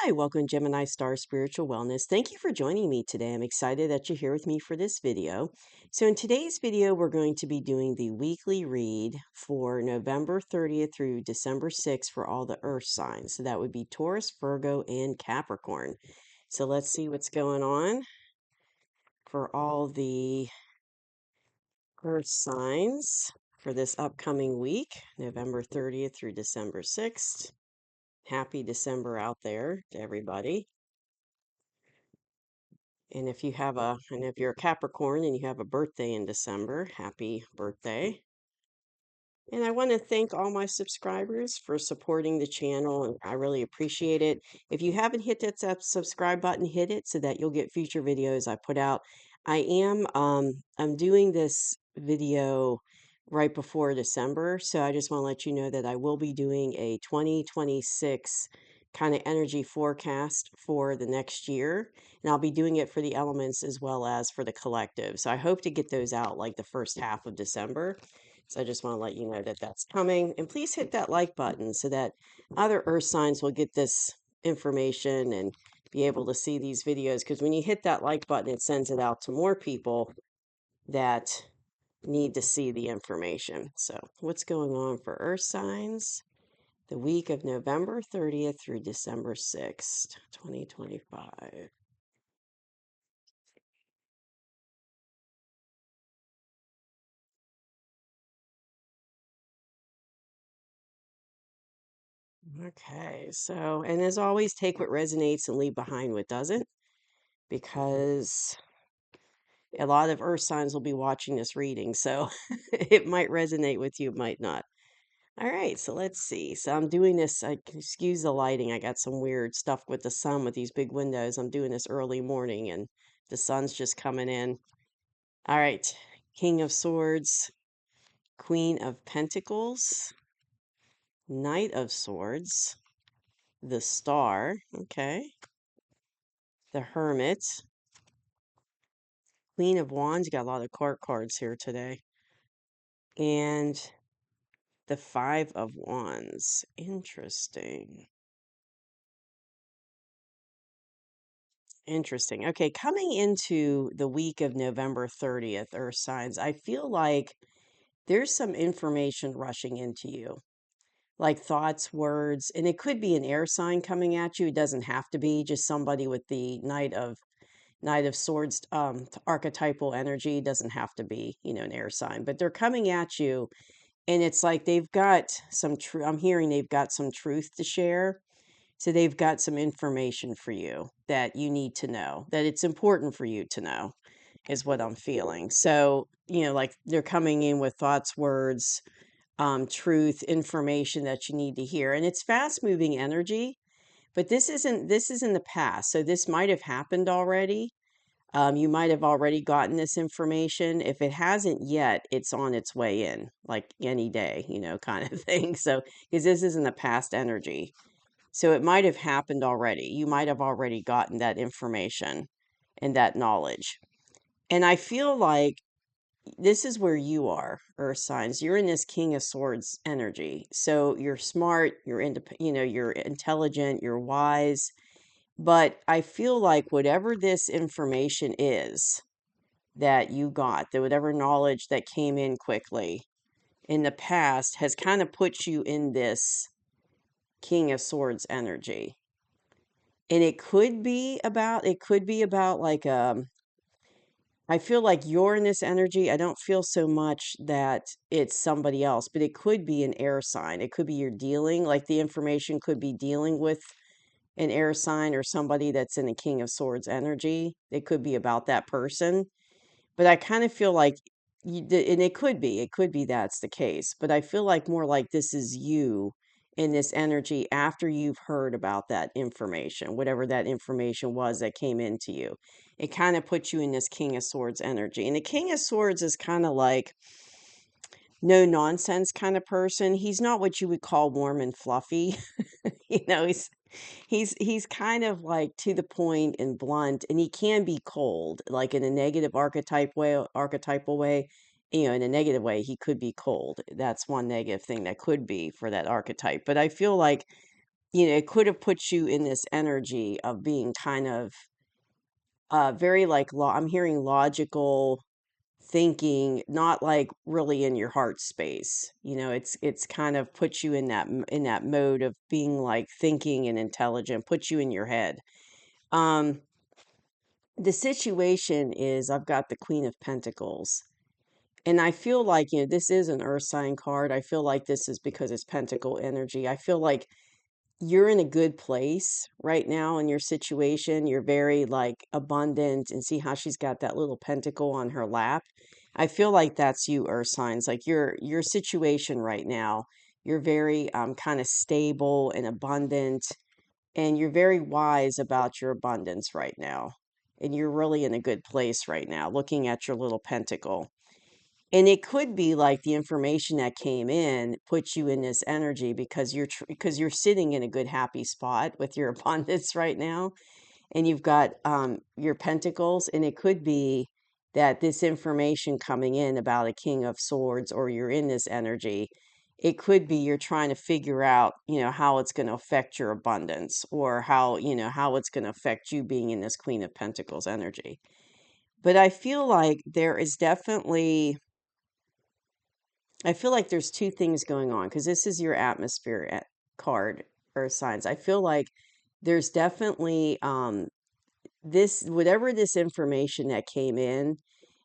Hi, welcome Gemini Star Spiritual Wellness. Thank you for joining me today. I'm excited that you're here with me for this video. So in today's video, we're going to be doing the weekly read for November 30th through December 6th for all the earth signs. So that would be Taurus, Virgo, and Capricorn. So let's see what's going on for all the earth signs for this upcoming week, November 30th through December 6th. Happy December out there to everybody. And if you're a Capricorn and you have a birthday in December, happy birthday. And I want to thank all my subscribers for supporting the channel, and I really appreciate it. If you haven't hit that subscribe button, hit it so that you'll get future videos I put out. I'm doing this video right before December, so I just want to let you know that I will be doing a 2026 kind of energy forecast for the next year, and I'll be doing it for the elements as well as for the collective. So I hope to get those out like the first half of December. So I just want to let you know that that's coming. And please hit that like button so that other earth signs will get this information and be able to see these videos. Because when you hit that like button, it sends it out to more people that need to see the information. So what's going on for earth signs? The week of November 30th through December 6th, 2025. Okay, so, and as always, take what resonates and leave behind what doesn't, because a lot of earth signs will be watching this reading, so it might resonate with you, it might not. All right, so let's see. So I'm doing this, excuse the lighting, I got some weird stuff with the sun with these big windows. I'm doing this early morning and the sun's just coming in. All right, King of Swords, Queen of Pentacles, Knight of Swords, the Star, okay, the Hermit, Queen of Wands. Got a lot of court cards here today, and the Five of Wands. Interesting. Interesting. Okay, coming into the week of November 30th, Earth signs, I feel like there's some information rushing into you, like thoughts, words, and it could be an air sign coming at you. It doesn't have to be just somebody with the Knight of Swords archetypal energy. It doesn't have to be, an air sign, but they're coming at you, and it's like they've got some truth. I'm hearing they've got some truth to share. So they've got some information for you that you need to know, that it's important for you to know, is what I'm feeling. So, like they're coming in with thoughts, words, truth, information that you need to hear. And it's fast moving energy, but this is in the past. So this might have happened already. You might have already gotten this information. If it hasn't yet, it's on its way in, like any day, kind of thing. So, because this isn't the past energy. So it might have happened already. You might have already gotten that information and that knowledge. And I feel like this is where you are, Earth signs. You're in this King of Swords energy. So you're smart, you're intelligent, you're wise. But I feel like whatever this information is that you got, that whatever knowledge that came in quickly in the past has kind of put you in this King of Swords energy. And it could be about like I feel like you're in this energy. I don't feel so much that it's somebody else, but it could be an air sign. It could be you're dealing, like the information could be dealing with an air sign or somebody that's in a King of Swords energy. It could be about that person. But I kind of feel like and it could be that's the case, but I feel like more like this is you in this energy after you've heard about that information, whatever that information was that came into you. It kind of puts you in this King of Swords energy. And the King of Swords is kind of like no nonsense kind of person. He's not what you would call warm and fluffy. you know, he's he's kind of like to the point and blunt, and he can be cold, like in a negative archetypal way. In a negative way, he could be cold. That's one negative thing that could be for that archetype. But I feel like it could have put you in this energy of being kind of very like I'm hearing logical thinking, not like really in your heart space. It's kind of put you in in that mode of being like thinking and intelligent, put you in your head. Um the situation is I've got the Queen of Pentacles. And I feel like, this is an earth sign card. I feel like this is because it's pentacle energy. I feel like you're in a good place right now in your situation. You're very like abundant, and see how she's got that little pentacle on her lap. I feel like that's you, earth signs. Like your situation right now, you're very kind of stable and abundant, and you're very wise about your abundance right now. And you're really in a good place right now, looking at your little pentacle. And it could be like the information that came in puts you in this energy because because you're sitting in a good happy spot with your abundance right now, and you've got your pentacles, and it could be that this information coming in about a king of swords, or you're in this energy, it could be you're trying to figure out, how it's going to affect your abundance, or how it's going to affect you being in this queen of pentacles energy. But I feel like there's two things going on because this is your atmosphere card, earth signs. I feel like there's definitely this, whatever this information that came in,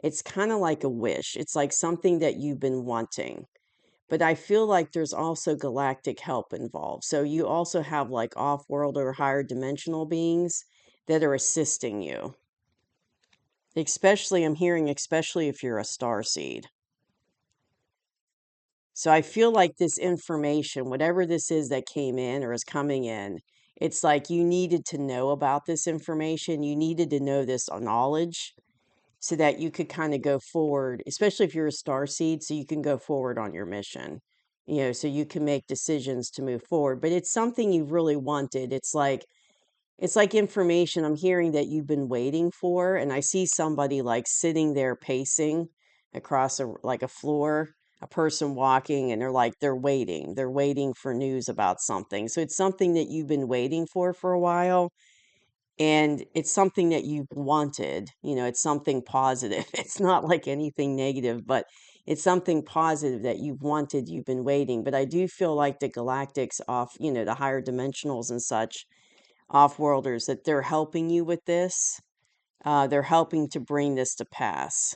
it's kind of like a wish. It's like something that you've been wanting. But I feel like there's also galactic help involved. So you also have like off-world or higher dimensional beings that are assisting you. Especially, I'm hearing, especially if you're a star seed. So I feel like this information, whatever this is that came in or is coming in, it's like you needed to know about this information. You needed to know this knowledge so that you could kind of go forward, especially if you're a star seed, so you can go forward on your mission, so you can make decisions to move forward. But it's something you really wanted. It's like information I'm hearing that you've been waiting for, and I see somebody like sitting there pacing across a floor, a person walking, and they're waiting. They're waiting for news about something. So it's something that you've been waiting for a while, and it's something that you've wanted. It's something positive. It's not like anything negative, but it's something positive that you've wanted, you've been waiting. But I do feel like the galactics off, the higher dimensionals and such, off-worlders, that they're helping you with this. They're helping to bring this to pass.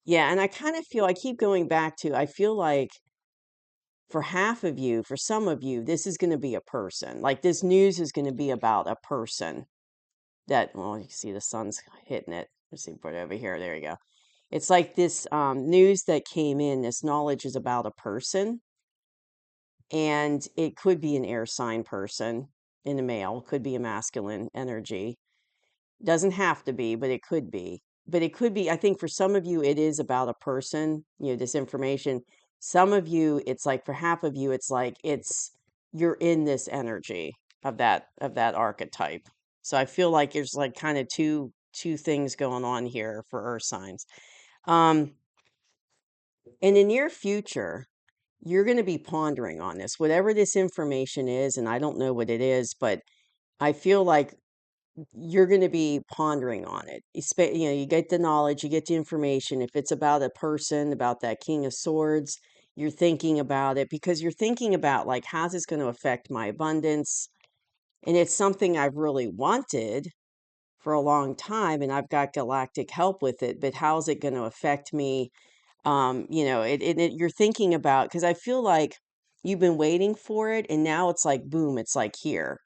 Yeah, and I kind of feel, I keep going back to, I feel like for half of you, for some of you, this is going to be a person. Like this news is going to be about a person that, well, you can see the sun's hitting it. Let's see, put it over here. There you go. It's like this news that came in, this knowledge is about a person, and it could be an air sign person in a male, could be a masculine energy. Doesn't have to be, but it could be. But it could be, I think for some of you, it is about a person, this information. Some of you, it's like for half of you, it's like you're in this energy of that archetype. So I feel like there's like kind of two things going on here for earth signs. Um, in the near future, you're going to be pondering on this, whatever this information is, and I don't know what it is, but I feel like you're going to be pondering on it. You get the knowledge, you get the information. If it's about a person, about that King of Swords, you're thinking about it because you're thinking about like, how's this going to affect my abundance? And it's something I've really wanted for a long time, and I've got galactic help with it, but how's it going to affect me? You're thinking about, because I feel like you've been waiting for it, and now it's like, boom, it's like here.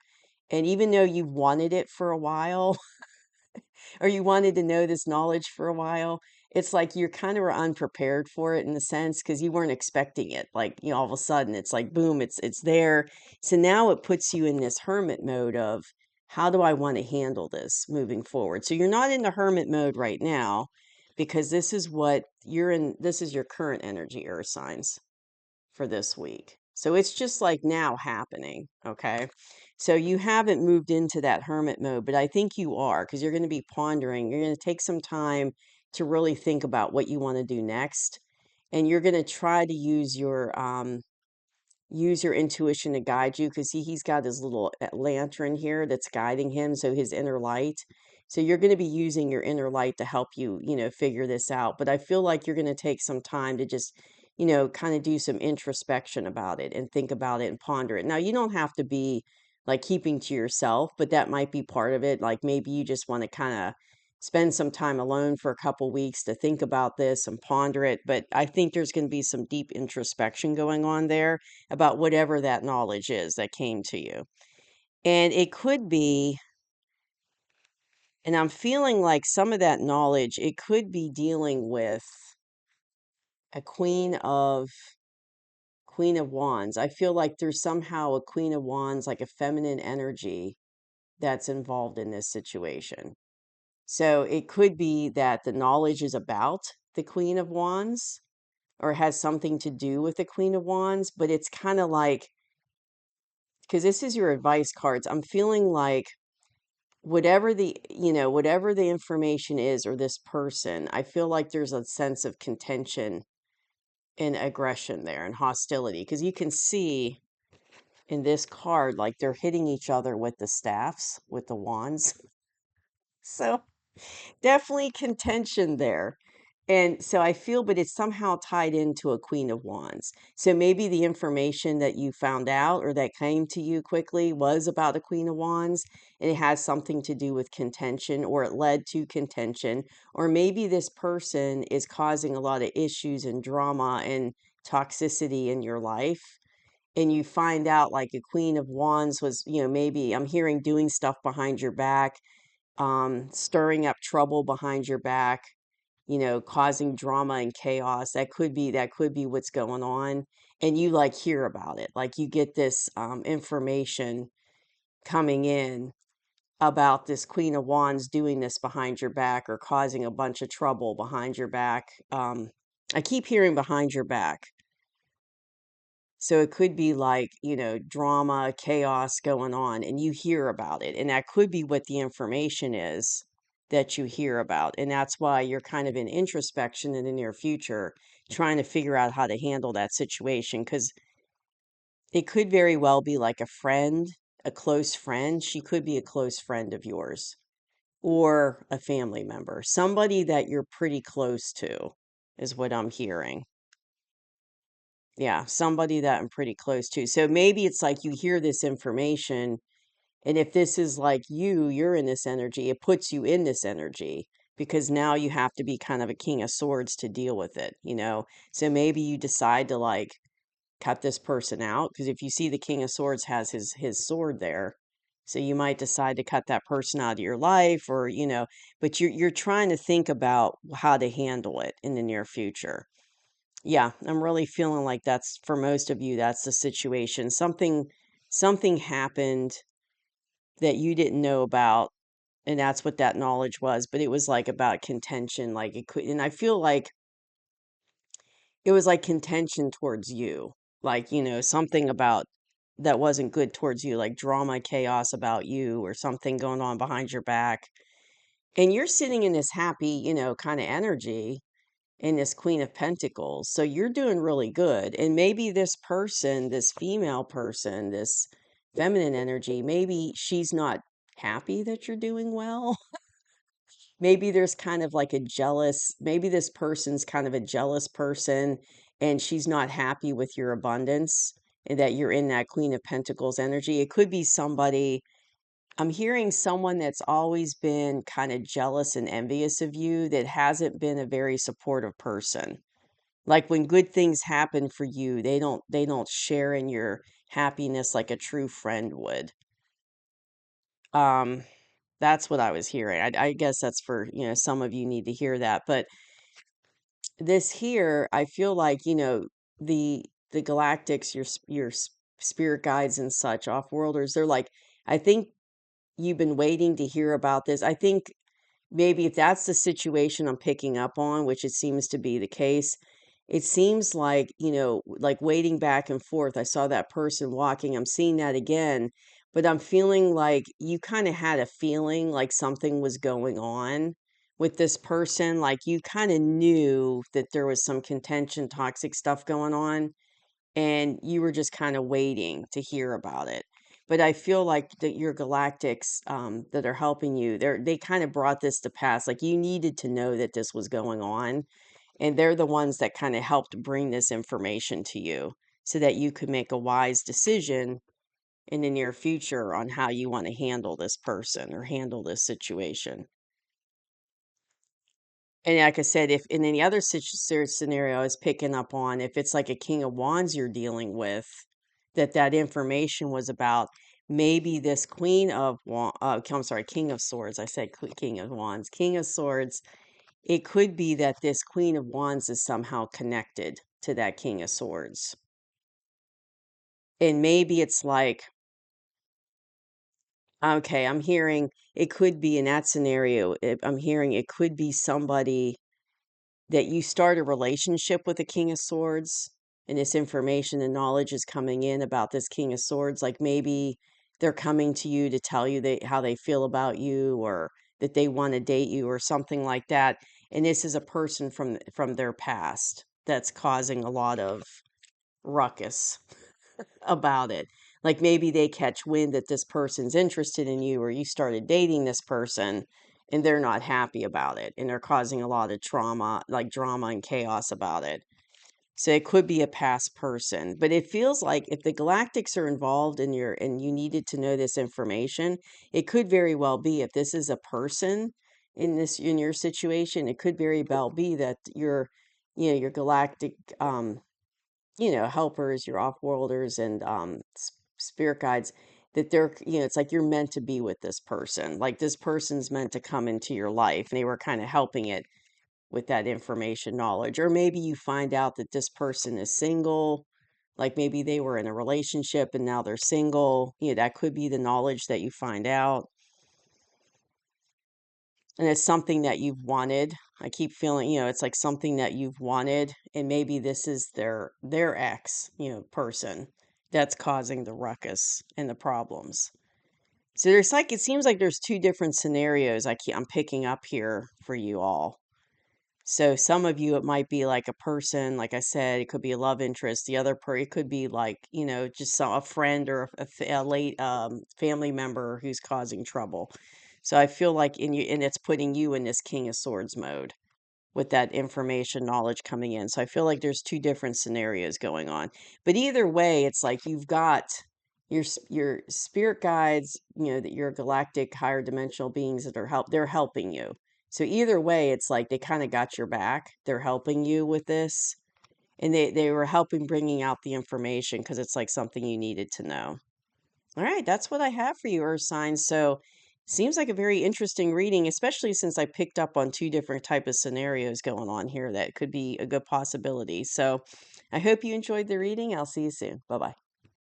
And even though you've wanted it for a while, or you wanted to know this knowledge for a while, it's like you're kind of unprepared for it in a sense because you weren't expecting it. Like, all of a sudden it's like, boom, it's there. So now it puts you in this hermit mode of how do I want to handle this moving forward? So you're not in the hermit mode right now because this is what you're in. This is your current energy, earth signs, for this week. So it's just like now happening, okay? So you haven't moved into that hermit mode, but I think you are because you're going to be pondering. You're going to take some time to really think about what you want to do next. And you're going to try to use use your intuition to guide you because he's got his little lantern here that's guiding him, so his inner light. So you're going to be using your inner light to help you, figure this out. But I feel like you're going to take some time to just, kind of do some introspection about it and think about it and ponder it. Now, you don't have to be like keeping to yourself, but that might be part of it. Like maybe you just want to kind of spend some time alone for a couple weeks to think about this and ponder it. But I think there's going to be some deep introspection going on there about whatever that knowledge is that came to you. And it could be, and I'm feeling like some of that knowledge, it could be dealing with a Queen of Wands. I feel like there's somehow a Queen of Wands, like a feminine energy that's involved in this situation. So it could be that the knowledge is about the Queen of Wands or has something to do with the Queen of Wands, but it's kind of like, because this is your advice cards, I'm feeling like whatever the information is or this person, I feel like there's a sense of contention and aggression there and hostility because you can see in this card like they're hitting each other with the staffs, with the wands. So definitely contention there. And so I feel, but it's somehow tied into a Queen of Wands. So maybe the information that you found out or that came to you quickly was about a Queen of Wands, and it has something to do with contention, or it led to contention, or maybe this person is causing a lot of issues and drama and toxicity in your life. And you find out like a Queen of Wands was, maybe I'm hearing doing stuff behind your back, stirring up trouble behind your back, causing drama and chaos. That could be what's going on. And you like hear about it. Like you get this information coming in about this Queen of Wands doing this behind your back or causing a bunch of trouble behind your back. I keep hearing behind your back. So it could be like, drama, chaos going on, and you hear about it. And that could be what the information is that you hear about. And that's why you're kind of in introspection in the near future, trying to figure out how to handle that situation. Because it could very well be like a friend, a close friend. She could be a close friend of yours or a family member, somebody that you're pretty close to, is what I'm hearing. Yeah, somebody that I'm pretty close to. So maybe it's like you hear this information, and if this is like you're in this energy, it puts you in this energy because now you have to be kind of a king of swords to deal with it. So maybe you decide to like cut this person out because if you see the king of swords has his sword there, so you might decide to cut that person out of your life or, but you're trying to think about how to handle it in the near future. Yeah, I'm really feeling like that's for most of you, that's the situation. Something happened that you didn't know about, and that's what that knowledge was, but it was like about contention, like it could, and I feel like it was like contention towards you. Like, something about that wasn't good towards you, like drama, chaos about you or something going on behind your back. And you're sitting in this happy, kind of energy in this Queen of Pentacles. So you're doing really good. And maybe this person, this female person, this feminine energy, maybe she's not happy that you're doing well. Maybe there's kind of like maybe this person's kind of a jealous person and she's not happy with your abundance and that you're in that Queen of Pentacles energy. It could be somebody, I'm hearing someone that's always been kind of jealous and envious of you that hasn't been a very supportive person. Like when good things happen for you, they don't share in your happiness like a true friend would. Um, that's what I was hearing. I guess that's for, some of you need to hear that. But this here, I feel like, the galactics, your spirit guides and such, off-worlders, they're like, I think you've been waiting to hear about this. I think maybe if that's the situation I'm picking up on, which it seems to be the case, it seems like, like waiting back and forth. I saw that person walking. I'm seeing that again, but I'm feeling like you kind of had a feeling like something was going on with this person. Like you kind of knew that there was some contention, toxic stuff going on. and you were just kind of waiting to hear about it. But I feel like that your galactics that are helping you, they kind of brought this to pass. Like you needed to know that this was going on, and they're the ones that kind of helped bring this information to you so that you could make a wise decision in the near future on how you want to handle this person or handle this situation. And like I said, if in any other scenario I was picking up on, if it's like a King of Wands you're dealing with, that information was about maybe this I'm sorry, King of Swords. I said King of Wands. King of Swords. It could be that this Queen of Wands is somehow connected to that King of Swords. And maybe it's like, okay, I'm hearing it could be in that scenario. I'm hearing it could be somebody that you start a relationship with a King of Swords, and this information and knowledge is coming in about this King of Swords. Like maybe they're coming to you to tell you how they feel about you, or that they want to date you or something like that. And this is a person from their past that's causing a lot of ruckus about it. Like maybe they catch wind that this person's interested in you, or you started dating this person and they're not happy about it and they're causing a lot of trauma, like drama and chaos about it. So it could be a past person, but it feels like if the galactics are involved in and you needed to know this information, it could very well be if this is a person in your situation, it could very well be that your galactic helpers, your off-worlders and spirit guides, that it's like you're meant to be with this person. Like this person's meant to come into your life. And they were kind of helping it with that information knowledge. Or maybe you find out that this person is single. Like maybe they were in a relationship and now they're single. That could be the knowledge that you find out. And it's something that you've wanted. I keep feeling, it's like something that you've wanted, and maybe this is their ex, person that's causing the ruckus and the problems. So there's like it seems like there's two different scenarios I'm picking up here for you all. So some of you, it might be like a person, like I said, it could be a love interest. The other it could be like, just a friend or a late family member who's causing trouble. So I feel like and it's putting you in this King of Swords mode with that information knowledge coming in. So I feel like there's two different scenarios going on. But either way, it's like you've got your spirit guides, that your galactic higher dimensional beings that they're helping you. So either way, it's like they kind of got your back. They're helping you with this. And they were helping bringing out the information because it's like something you needed to know. All right, that's what I have for you, Earth signs. So seems like a very interesting reading, especially since I picked up on two different type of scenarios going on here that could be a good possibility. So I hope you enjoyed the reading. I'll see you soon. Bye-bye.